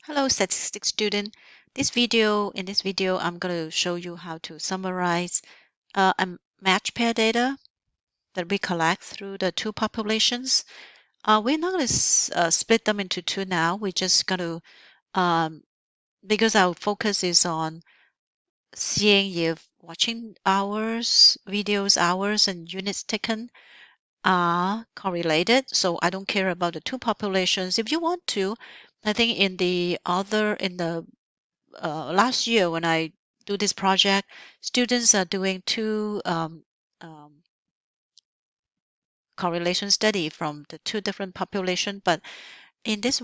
Hello, statistics student. In this video, I'm going to show you how to summarize a match pair data that we collect through the two populations. We're not going to split them into two now. We're just going to, because our focus is on seeing if watching hours, videos hours, and units taken are correlated. So I don't care about the two populations. If you want to, I think in the last year when I do this project, students are doing two um, correlation study from the two different population. But in this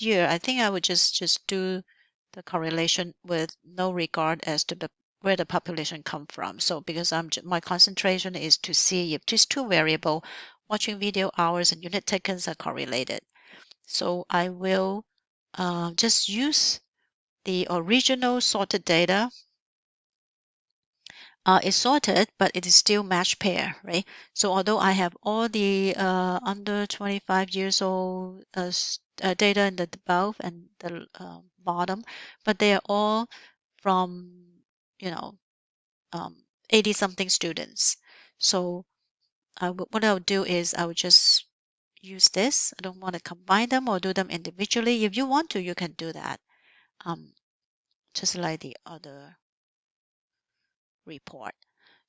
year, I think I would just do the correlation with no regard as to where the population come from. So because my concentration is to see if these two variable, watching video hours and unit takens are correlated. So I will just use the original sorted data is sorted, but it is still match pair, right? So although I have all the under 25 years old data in the above and the bottom, but they are all from, you know, 80 something students. So what I'll do is I will just use this. I don't want to combine them or do them individually. If you want to, you can do that. Just like the other report.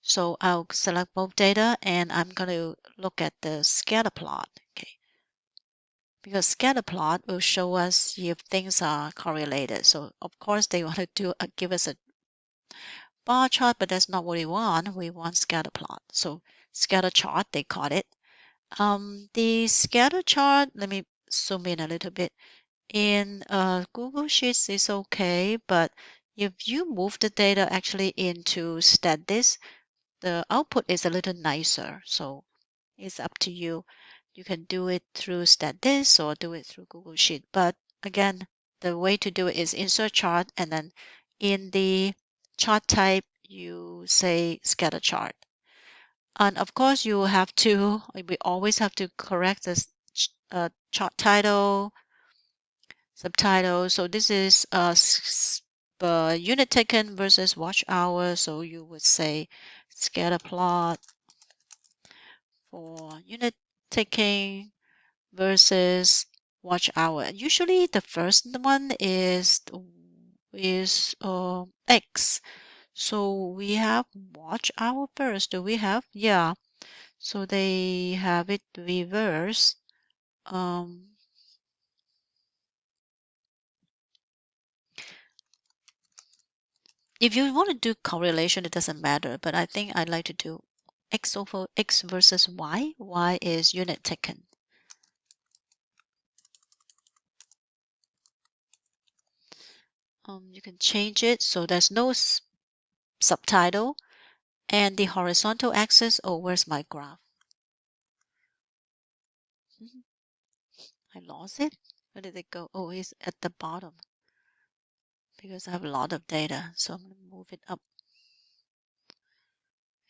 So I'll select both data and I'm going to look at the scatter plot. Okay. Because scatter plot will show us if things are correlated. So of course they want to give us a bar chart, but that's not what we want. We want scatter plot. So scatter chart, they call it. The scatter chart, let me zoom in a little bit. In Google Sheets is okay, but if you move the data actually into Statdist, the output is a little nicer. So it's up to you. You can do it through Statdist or do it through Google Sheet. But again, the way to do it is insert chart and then in the chart type, you say scatter chart. And of course, we always have to correct the chart title, subtitle. So this is unit taken versus watch hour. So you would say scatter plot for unit taking versus watch hour. Usually the first one is X. So we have watch hour first. Do we have? Yeah. So they have it reverse. If you want to do correlation, it doesn't matter. But I think I'd like to do X over X versus Y. Y is unit taken. You can change it so there's no subtitle. And the horizontal axis, oh, where's my graph? I lost it. Where did it go? Oh, it's at the bottom because I have a lot of data. So I'm going to move it up.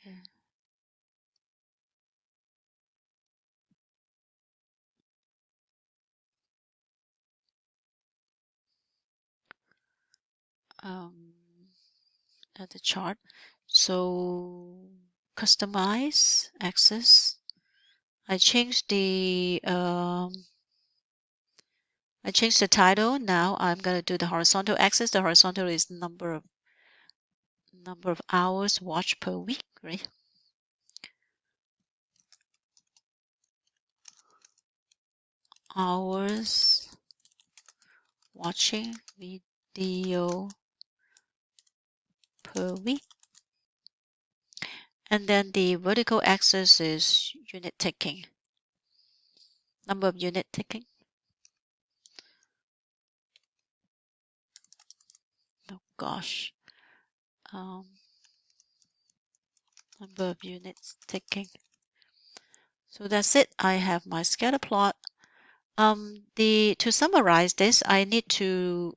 Yeah. At the chart. So customize axis. I changed the title. Now I'm going to do the horizontal axis. The horizontal is number of hours watched per week, right? Hours watching video per week. And then the vertical axis is unit taking. Number of unit taking. Oh gosh. Number of units taking. So that's it. I have my scatter plot. To summarize this, I need to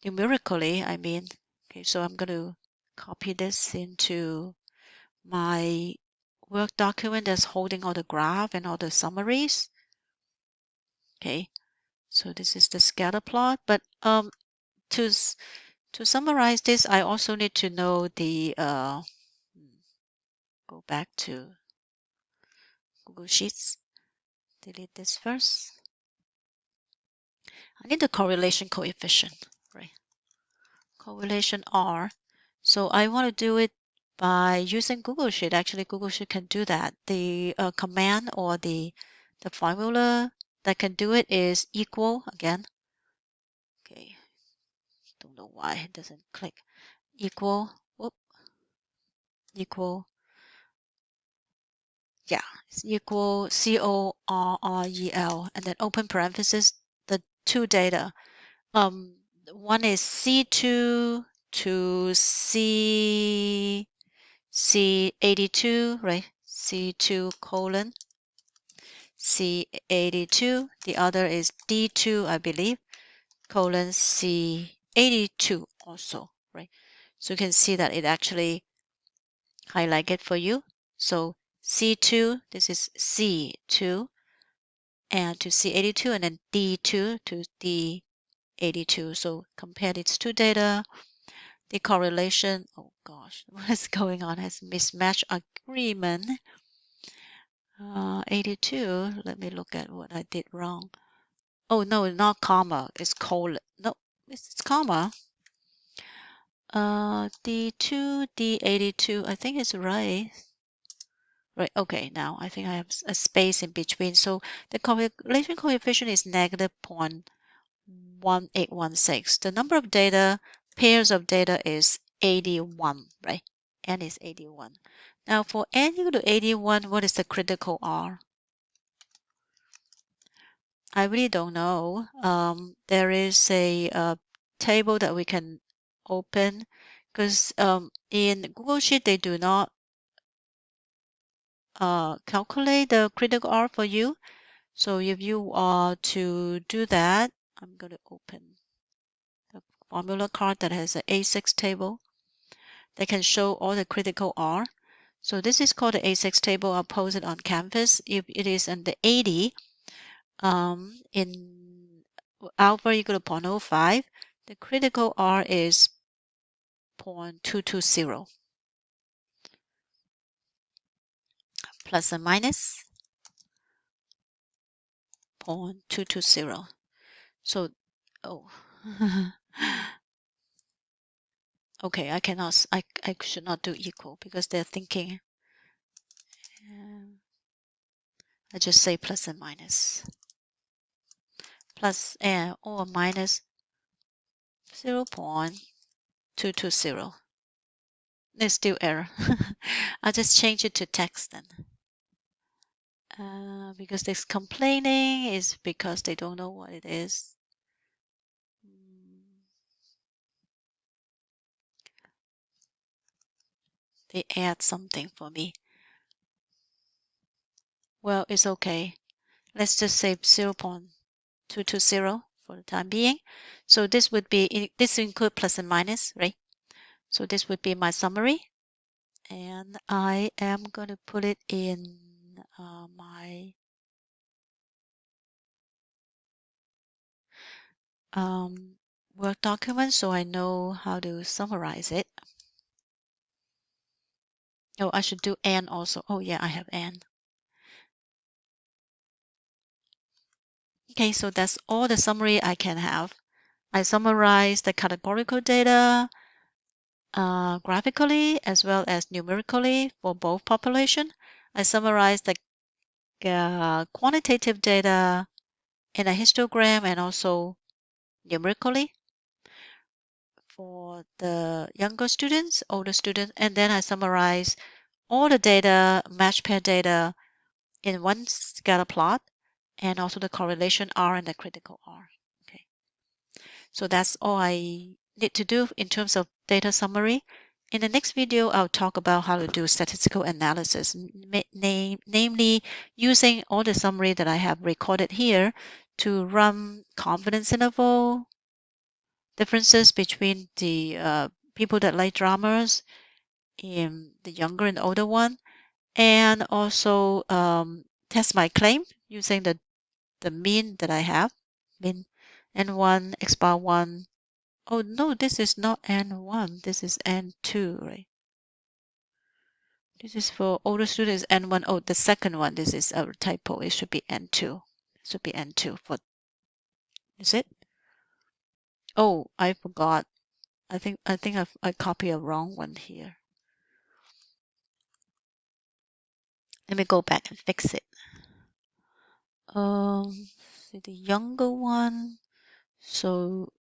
numerically, I mean, okay, so I'm going to copy this into my work document that's holding all the graph and all the summaries. Okay, so this is the scatter plot. But to summarize this, I also need to know the go back to Google Sheets. Delete this first. I need the correlation coefficient, right? Correlation R. So I want to do it by using Google Sheet. Actually, Google Sheet can do that. The command or the formula that can do it is equal again. Okay, don't know why it doesn't click. Equal, whoop, equal, yeah, it's equal CORREL, and then open parenthesis, the two data. One is C2 to C82, right? C2 colon C82. The other is D2, I believe, colon C82 also, right? So you can see that it actually highlight it for you. So C2, this is C2, and to C82, and then D2 to D82. So compare these two data. The correlation, oh gosh, what is going on? Has mismatch agreement. 82, let me look at what I did wrong. Oh, no, not comma, it's colon. No, it's comma. D2, D82, I think it's right. Right, okay, now I think I have a space in between. So the correlation coefficient is negative 0.1816. The number of data, pairs of data is 81, right? N is 81. Now for N equal to 81, what is the critical R? I really don't know. There is a table that we can open because in Google Sheet they do not calculate the critical R for you. So if you are to do that, I'm going to open the formula card that has an A6 table that can show all the critical R. So this is called the A6 table. I'll post it on Canvas. If it is in the 80, in alpha equal to 0.05, the critical R is 0.220 plus or minus 0.220. So, oh, okay, I cannot, I should not do equal because they're thinking, I just say plus and minus. Plus and or minus 0.220. There's still error. I'll just change it to text then. Because this complaining is because they don't know what it is. They add something for me. Well, it's okay. Let's just say 0.220 for the time being. So this would be, this include plus and minus, right? So this would be my summary. And I am going to put it in my Word document so I know how to summarize it. Oh, I should do and also. Oh, yeah, I have and. Okay, so that's all the summary I can have. I summarize the categorical data graphically as well as numerically for both population. I summarize the quantitative data in a histogram and also numerically for the younger students, older students, and then I summarize all the data, match pair data in one scatter plot and also the correlation R and the critical R. Okay. So that's all I need to do in terms of data summary. In the next video, I'll talk about how to do statistical analysis, namely using all the summary that I have recorded here to run confidence interval, differences between the people that like dramas in the younger and older one, and also test my claim using the the mean that I have, mean N1, X bar 1. Oh, no, this is not N1. This is N2, right? This is for older students, N1. Oh, the second one, this is a typo. It should be N2. It should be N2 for, is it? Oh, I forgot. I think I copied a wrong one here. Let me go back and fix it. See the younger one. So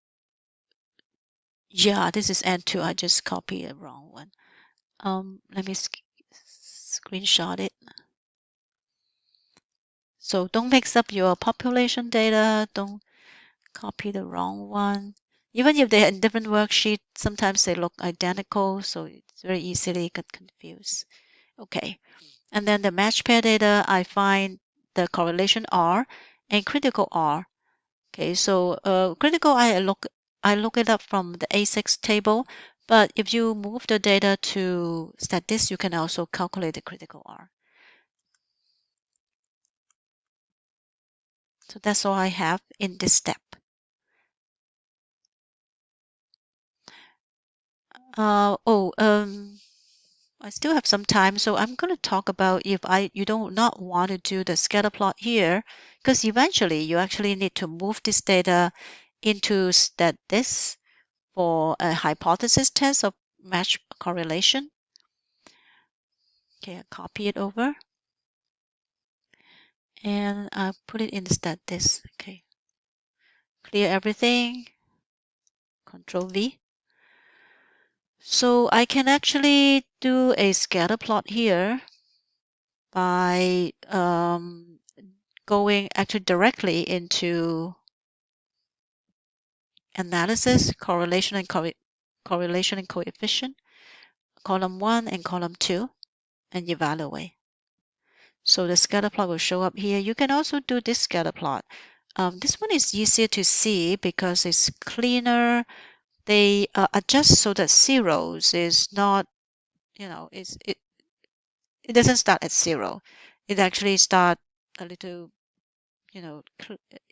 yeah, this is N2. I just copied a wrong one. Let me screenshot it. So don't mix up your population data. Don't copy the wrong one. Even if they're in different worksheets, sometimes they look identical, so it's very easily get confused. Okay. And then the match pair data, I find the correlation R and critical R. Okay, so critical I look it up from the A6 table, but if you move the data to statistics, you can also calculate the critical R. So that's all I have in this step. I still have some time, so I'm going to talk about if you don't not want to do the scatter plot here, because eventually you actually need to move this data into statistics for a hypothesis test of match correlation. Okay, I copy it over and I put it in the statistics. Okay, clear everything. Control V. So I can actually do a scatter plot here by going actually directly into analysis, correlation and coefficient, column 1 and column 2, and evaluate. So the scatter plot will show up here. You can also do this scatter plot. This one is easier to see because it's cleaner. They adjust so that zeros is not, it doesn't start at 0. It actually start a little,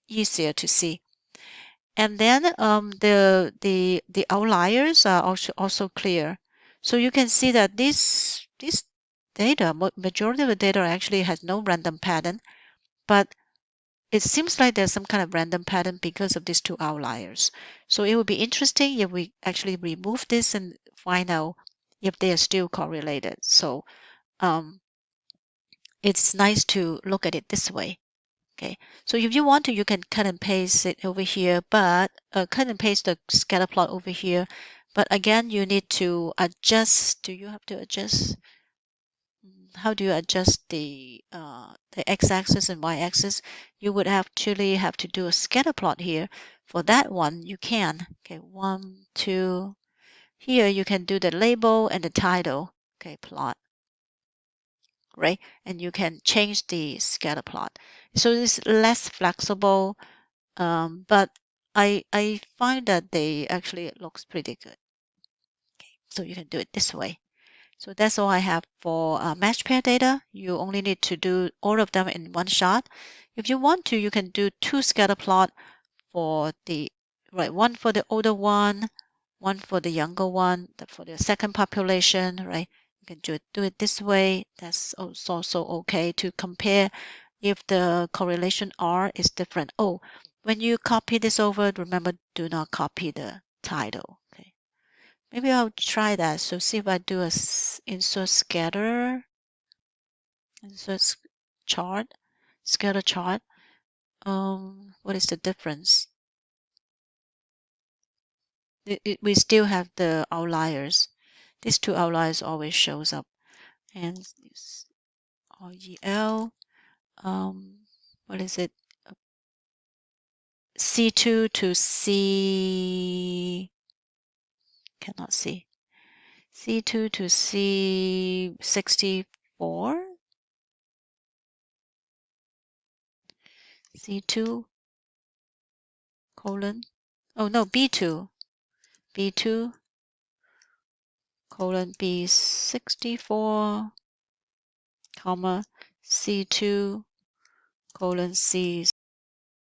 easier to see. And then the outliers are also clear. So you can see that this data, majority of the data actually has no random pattern, but it seems like there's some kind of random pattern because of these two outliers. So it would be interesting if we actually remove this and find out if they are still correlated. So it's nice to look at it this way. Okay, so if you want to, you can cut and paste it over here, but cut and paste the scatter plot over here. But again, you need to adjust. Do you have to adjust? How do you adjust the x-axis and y-axis? You would actually have to do a scatter plot here. For that one, you can. Okay, 1, 2. Here you can do the label and the title. Okay, plot. Right, and you can change the scatter plot. So it's less flexible, but I find that they actually looks pretty good. Okay, so you can do it this way. So that's all I have for match pair data. You only need to do all of them in one shot. If you want to, you can do 2 scatter plot for the, right, one for the older one for the younger one, for the second population, right? You can do it this way. That's also okay to compare if the correlation R is different. Oh, when you copy this over, remember, do not copy the title. Okay. Maybe I'll try that. So see if I do a insert scatter, insert chart, scatter chart. What is the difference? We still have the outliers. These two outliers always shows up. And REL, what is it? C2 to C, cannot see. C2 to C64. C2 colon, oh no, B2 colon B64, comma, C2 colon C